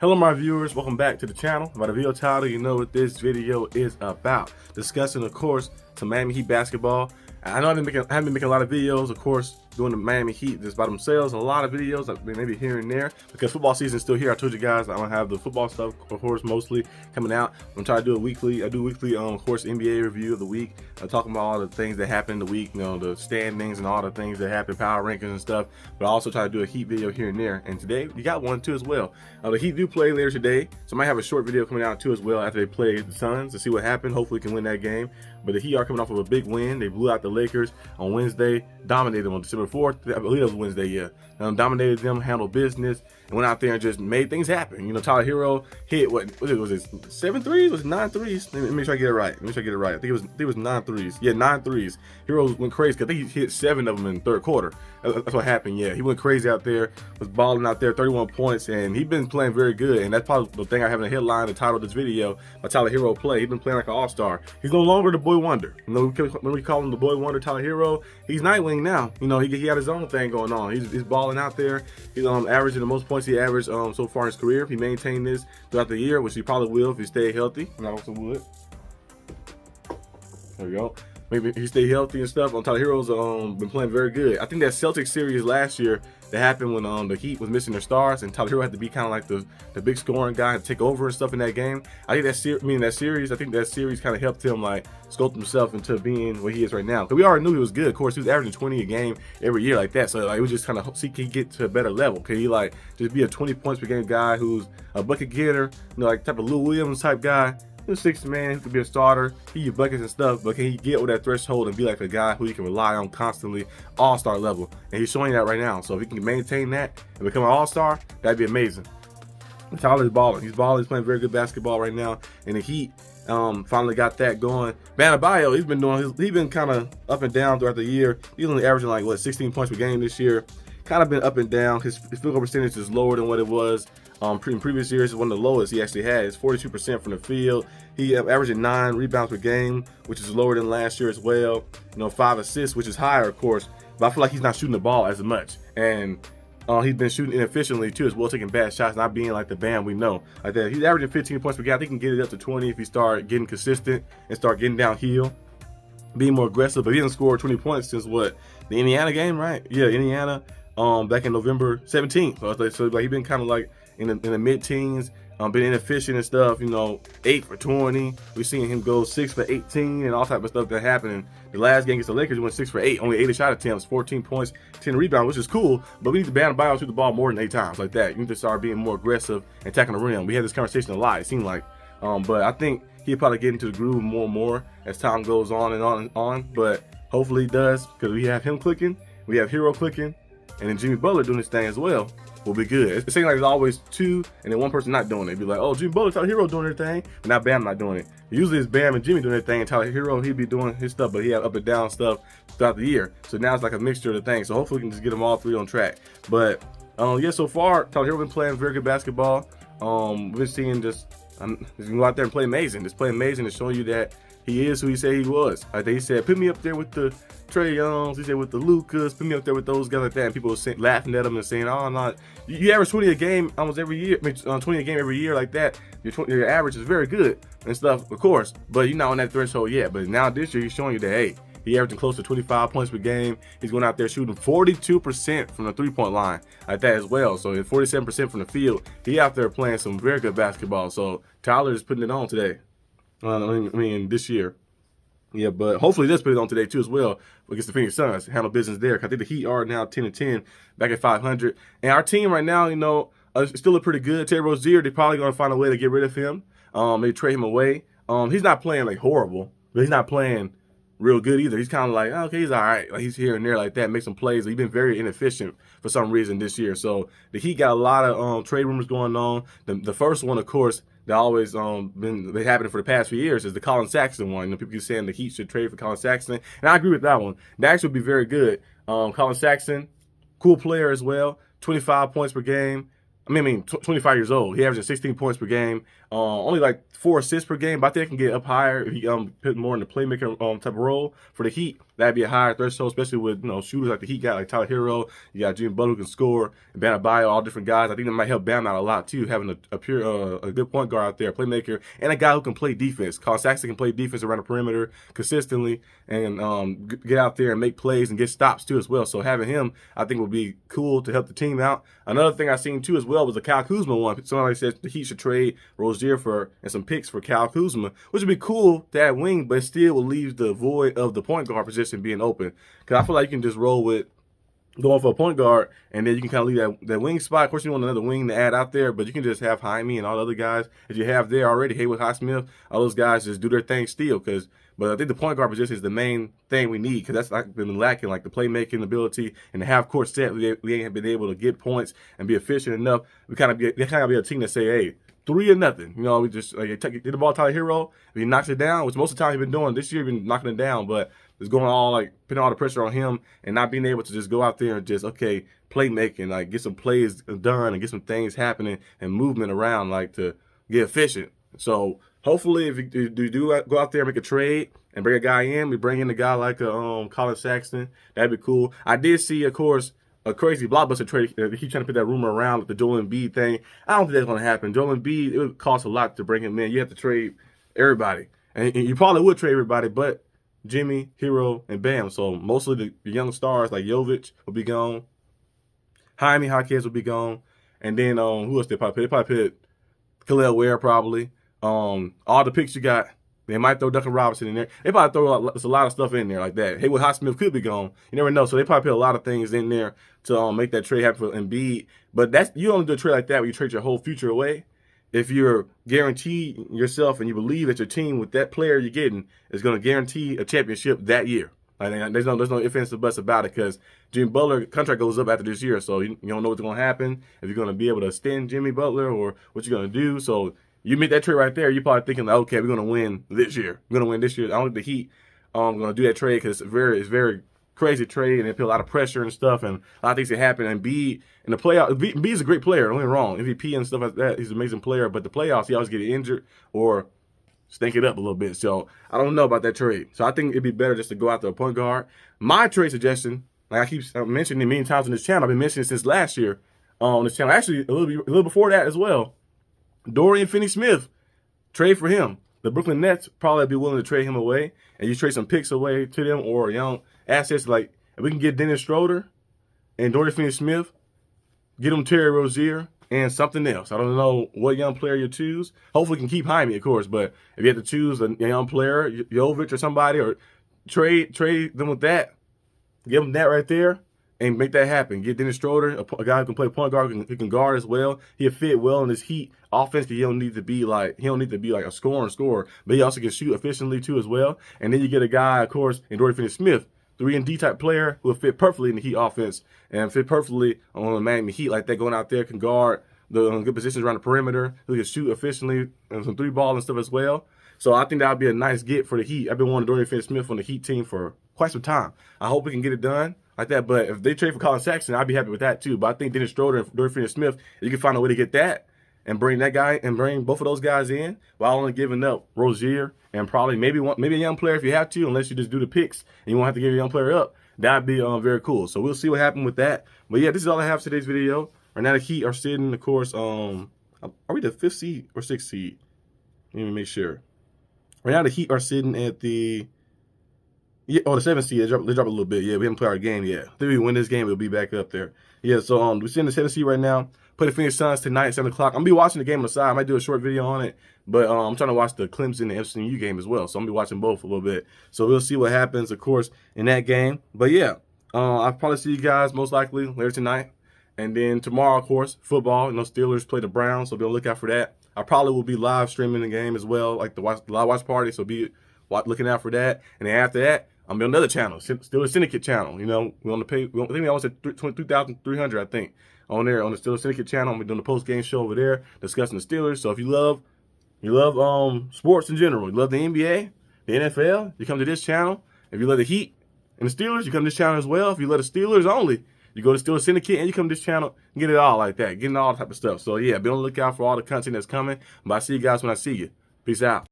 Hello my viewers, welcome back to the channel. By the video title, you know what this video is about. Discussing, of course, some Miami Heat basketball. I know I haven't been making a lot of videos, of course, doing the Miami Heat just by themselves. A lot of videos, maybe here and there, because football season is still here. I told you guys I'm gonna have the football stuff, of course, mostly coming out. I'm gonna try to do a weekly. I do weekly, of course, NBA review of the week. I'm talking about all the things that happened in the week, you know, the standings and all the things that happen, power rankings and stuff. But I also try to do a Heat video here and there. And today you got one too as well. The Heat do play later today, so I might have a short video coming out too as well after they play the Suns to see what happened. Hopefully, we can win that game. But the Heat are coming off of a big win. They blew out the Lakers on Wednesday, dominated them on December 4th. I believe that was Wednesday, yeah. Dominated them, handled business, and went out there and just made things happen. You know, Tyler Herro hit, was it 7 threes? Was it 9 threes? Let me make sure I get it right. I think it was 9 threes. Yeah, 9 threes. Herro went crazy because I think he hit 7 of them in the third quarter. That's what happened, yeah. He went crazy out there, was balling out there, 31 points, and he's been playing very good. And that's probably the thing I have in the headline, the title of this video, my Tyler Herro play. He's been playing like an all-star. He's no longer the boy wonder. You know, when we call him the boy wonder, Tyler Herro, he's Nightwing now. You know, he had his own thing going on. He's balling out there. He's averaging the most points he averaged so far in his career. If he maintained this throughout the year, which he probably will if he stay healthy, and I also would. There we go. Maybe if he stay healthy and stuff. Tyler Herro's been playing very good. I think that Celtics series last year that happened when the Heat was missing their stars and Tyler Herro had to be kind of like the big scoring guy and take over and stuff in that game. I think that series kind of helped him like sculpt himself into being what he is right now. Because we already knew he was good. Of course, he was averaging 20 a game every year like that. So like, it was just kind of see he get to a better level. Can he like just be a 20 points per game guy who's a bucket getter, you know, like type of Lou Williams type guy? He's a 6th man, he could be a starter, he get buckets and stuff, but can he get over that threshold and be like a guy who you can rely on constantly, all-star level? And he's showing that right now. So if he can maintain that and become an all-star, that'd be amazing. Tyler's balling. He's balling. He's playing very good basketball right now. And the Heat finally got that going. Banabayo, he's been kind of up and down throughout the year. He's only averaging like, what, 16 points per game this year. Kind of been up and down. His field goal percentage is lower than what it was. In previous years, is one of the lowest he actually had. It's 42% from the field. He averaging 9 rebounds per game, which is lower than last year as well. You know, 5 assists, which is higher, of course. But I feel like he's not shooting the ball as much. And he's been shooting inefficiently too, as well, taking bad shots, not being like the Bam we know. Like that, he's averaging 15 points per game. I think he can get it up to 20 if he start getting consistent and start getting downhill, being more aggressive. But he hasn't scored 20 points since what, the Indiana game, right? Yeah, Indiana. Back in November 17th. So like he's been kind of like in the mid-teens, been inefficient and stuff. You know, 8 for 20. We've seen him go 6 for 18 and all type of stuff that happened. The last game against the Lakers, he went 6 for 8, only 8 shot attempts, 14 points, 10 rebounds, which is cool. But we need to ban Bio shoot the ball more than 8 times like that. You need to start being more aggressive and attacking the rim. We had this conversation a lot. It seemed like, but I think he'll probably get into the groove more and more as time goes on and on and on. But hopefully he does, because we have him clicking, we have Herro clicking. And then Jimmy Butler doing his thing as well will be good. It seems like there's always 2 and then 1 person not doing it. It'd be like, oh, Jimmy Butler, Tyler Herro doing their thing, but now Bam not doing it. Usually it's Bam and Jimmy doing their thing, and Tyler Herro, he'd be doing his stuff, but he had up and down stuff throughout the year. So now it's like a mixture of the things. So hopefully we can just get them all 3 on track. But yeah, so far Tyler Herro been playing very good basketball. We've been seeing he's gonna go out there and play amazing. Just play amazing and showing you that he is who he said he was. Like he said, put me up there with the Trey Youngs, he said with the Lucas, put me up there with those guys like that. And people were laughing at him and saying, oh, no, you average 20 a game almost every year, 20 a game every year like that. Your average is very good and stuff, of course, but you're not on that threshold yet. But now this year, he's showing you that, hey, he averaging close to 25 points per game. He's going out there shooting 42% from the 3-point line like that as well. So 47% from the field. He out there playing some very good basketball. So Tyler is putting it on today. I mean, this year. Yeah, but hopefully he does put it on today too as well against the Phoenix Suns. Handle business there. I think the Heat are now 10-10, back at 500. And our team right now, you know, still look pretty good. Terry Rozier, they're probably going to find a way to get rid of him. Maybe trade him away. He's not playing like horrible, but he's not playing real good either. He's kind of like, okay, he's all right. Like he's here and there like that, make some plays. He's been very inefficient for some reason this year. So the Heat got a lot of trade rumors going on. The first one, of course, that always been happening for the past few years is the Collin Sexton one. You know, people keep saying the Heat should trade for Collin Sexton, and I agree with that one. That actually would be very good. Collin Sexton, cool player as well. 25 points per game, 25 years old. He averages 16 points per game, only like 4 assists per game. But I think he can get up higher if he put more in the playmaker type of role for the Heat. That'd be a higher threshold, especially with shooters like the Heat got, like Tyler Herro. You got Jimmy Butler who can score, and Bam Adebayo, all different guys. I think that might help Bam out a lot too, having a good point guard out there, playmaker, and a guy who can play defense. Collin Sexton can play defense around the perimeter consistently, and get out there and make plays and get stops too as well. So having him, I think, would be cool to help the team out. Another thing I seen too as well was the Kyle Kuzma one. Somebody said the Heat should trade Rozier and some picks for Kyle Kuzma, which would be cool to add wing, but it still will leave the void of the point guard position being open. Because I feel like you can just roll with going for a point guard, and then you can kind of leave that wing spot. Of course, you want another wing to add out there, but you can just have Jaime and all the other guys that you have there already. Haywood, Highsmith, all those guys just do their thing still. But I think the point guard position is the main thing we need, because that's like been lacking, like the playmaking ability and the half court set. We ain't been able to get points and be efficient enough. We kind of be a team that say, hey, 3-0. We just get the ball to Tyler Herro. If he knocks it down, which most of the time he's been doing this year, he's been knocking it down, but it's going putting all the pressure on him and not being able to just go out there and just, playmaking, like get some plays done and get some things happening and movement around, like to get efficient. So hopefully if you do go out there and make a trade and bring a guy in, we bring in a guy like Collin Sexton, that'd be cool. I did see, of course, a crazy blockbuster trade. They keep trying to put that rumor around with the Joel Embiid thing. I don't think that's going to happen. Joel Embiid, it would cost a lot to bring him in. You have to trade everybody. And you probably would trade everybody, but Jimmy, Herro, and Bam. So mostly the young stars like Jovic will be gone. Jaime Jaquez will be gone. And then who else they probably put? They probably put Khalil Ware probably. All the picks you got, they might throw Duncan Robinson in there. They probably throw a lot of stuff in there like that. Haywood Highsmith could be gone. You never know. So they probably put a lot of things in there to make that trade happen for Embiid. But you only do a trade like that when you trade your whole future away. If you're guaranteed yourself and you believe that your team with that player you're getting is going to guarantee a championship that year. There's no ifs, ands, or buts about it, because Jimmy Butler contract goes up after this year, so you don't know what's going to happen, if you're going to be able to extend Jimmy Butler or what you're going to do. So you make that trade right there, you're probably thinking, like, okay, we're going to win this year. We're going to win this year. I don't think the Heat going to do that trade, because it's very crazy trade, and they put a lot of pressure and stuff, and a lot of things that happen. And B in the playoffs, B is a great player, don't get me wrong, MVP and stuff like that, he's an amazing player, but the playoffs, he always get injured or stink it up a little bit. So I don't know about that trade. So I think it'd be better just to go after a point guard. My trade suggestion, like I keep mentioning many times on this channel, I've been mentioning since last year on this channel, actually a little before that as well, Dorian Finney-Smith, trade for him. The Brooklyn Nets probably be willing to trade him away, and you trade some picks away to them or young assets. Like if we can get Dennis Schroeder and Dorian Finney-Smith, get them Terry Rozier and something else. I don't know what young player you choose. Hopefully you can keep Jaime, of course, but if you have to choose a young player, Jovic or somebody, or trade them with that, give them that right there, and make that happen. Get Dennis Schroeder, a guy who can play point guard, who can guard as well. He'll fit well in this Heat offense, because he don't need to be like a scorer, but he also can shoot efficiently too as well. And then you get a guy, of course, in Dorian Finney-Smith, 3-and-D type player who will fit perfectly in the Heat offense and fit perfectly on the Miami Heat like that, going out there, can guard the good positions around the perimeter, who can shoot efficiently and some 3-ball and stuff as well. So I think that would be a nice get for the Heat. I've been wanting Dorian Finney-Smith on the Heat team for quite some time. I hope we can get it done like that. But if they trade for Collin Sexton, I'd be happy with that too. But I think Dennis Schroeder and Dorian Finney-Smith, you can find a way to get that and bring that guy and bring both of those guys in while only giving up Rozier and probably maybe a young player if you have to, unless you just do the picks and you won't have to give a young player up. That'd be very cool. So we'll see what happens with that. But yeah, this is all I have for today's video. Right now the Heat are sitting, of course, are we the 5th seed or 6th seed? Let me make sure. Right now the Heat are sitting at the the 7th seed. They drop a little bit. Yeah, we haven't played our game yet. I think we win this game, we'll be back up there. Yeah, so we're sitting in the 7th seed right now. Play the Phoenix Suns tonight at 7 o'clock. I'm going to be watching the game on the side. I might do a short video on it. But I'm trying to watch the Clemson and FCU game as well. So I'm going to be watching both a little bit. So we'll see what happens, of course, in that game. But yeah, I'll probably see you guys most likely later tonight. And then tomorrow, of course, football. Steelers play the Browns, so be on the lookout for that. I probably will be live streaming the game as well, like the live watch party. So be looking out for that. And then after that, I'm on another channel, Steelers Syndicate channel. We on the pay. I think we almost at 2,300, I think, on there on the Steelers Syndicate channel. I'm doing the post game show over there discussing the Steelers. So if you love sports in general, you love the NBA, the NFL, you come to this channel. If you love the Heat and the Steelers, you come to this channel as well. If you love the Steelers only, You go to Steelers Syndicate and you come to this channel and get it all like that, getting all type of stuff. So yeah, be on the lookout for all the content that's coming. But I see you guys when I see you. Peace out.